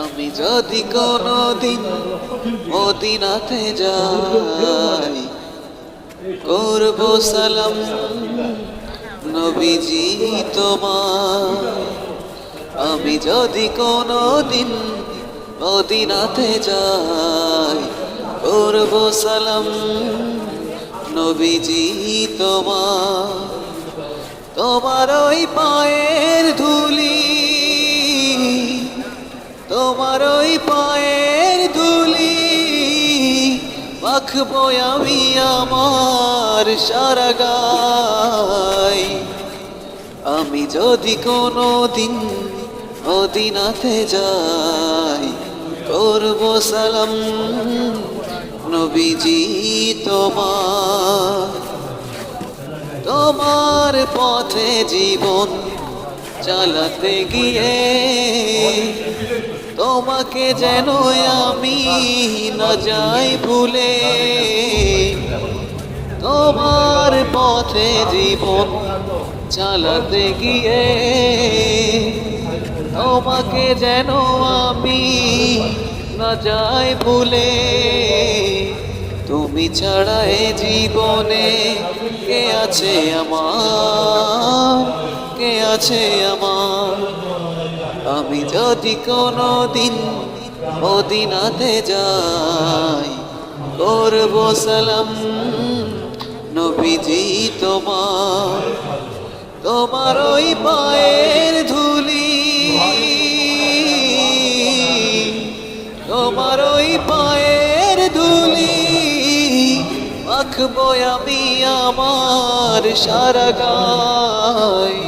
আমি যদি কোনদিন মদিনাতে যাই, করব সালাম নবীজি তোমার। আমি যদি কোনদিন মদিনাতে যাই, করব সালাম নবীজি তোমার। তোমার ওই পায়ের ধুলি, তোমার ওই পায়ের ধুলি মাখবো আমি আমার সারা গায়। আমি যদি কোনদিন মদিনাতে যাই, করব সালাম নবীজি তোমার। তোমার পথে জীবন চালাতে গিয়ে তোমাকে যেন আমি না যাই ভুলে। তোমার পথে জীবন চালাতে গিয়ে তোমাকে যেন আমি না যাই ভুলে। তুমি ছাড়া এ জীবনে কে আছে আমার, কে আছে আমার। আমি যদি কোনদিন মদিনাতে যাই, করব সালাম নবীজি তোমার। তোমার ওই পায়ের ধুলি, তোমার ওই পায়ের ধুলি মাখবো আমি আমার সারা গায়।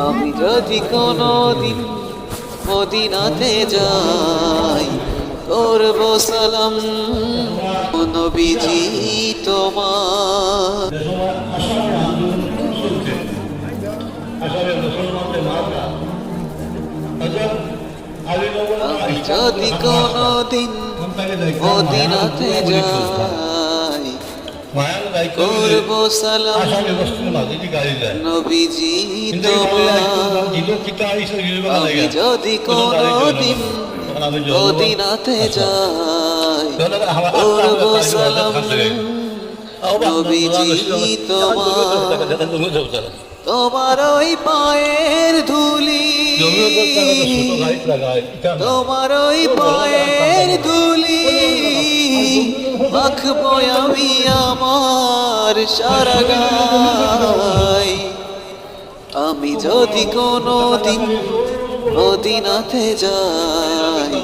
আমি যদি কোনদিন মদিনাতে যাই, করব সালাম নবীজি তোমার। আমি যদি কোনদিন মদিনাতে যাই, করব সালাম নবীজি তোমার। আমি যদি কোনদিন মদিনাতে যাই, করব সালাম নবীজি তোমার। তোমার ওই পায়ের ধুলি, তোমার ওই পায়ের ধুলি মাখবো আমি আমার সারা গায়। আমি যদি কোনদিন মদিনাতে যাই,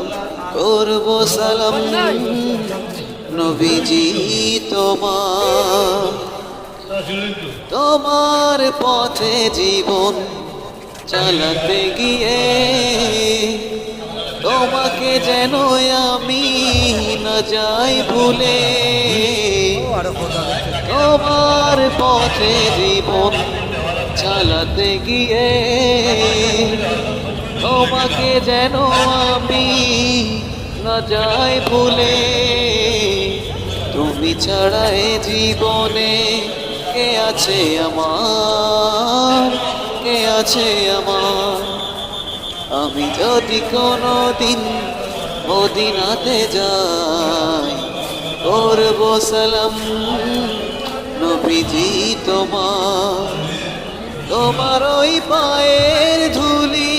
করব সালাম নবীজি তোমার। তোমার পথে জীবন চালাতে গিয়ে তোমাকে যেন আমি না যাই ভুলে। তোমার পথে জীবন চালাতে গিয়ে তোমাকে যেন আমি না যাই ভুলে। তুমি ছাড়া এ জীবনে কে আছে আমার, কে আছে আমার। আমি যদি কোনদিন মদিনাতে যাই, করব সালাম নবীজি তোমার। তোমার ওই পায়ের ধুলি,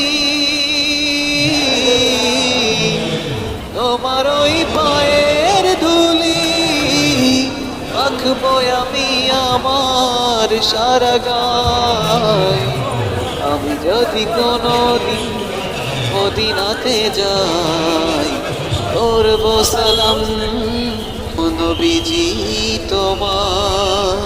তোমার ওই পায়ের ধুলি মাখবো আমি আমার সারা গায়। আমি যদি কোনদিন মদিনাতে যাই, করব সালাম নবীজি তোমার।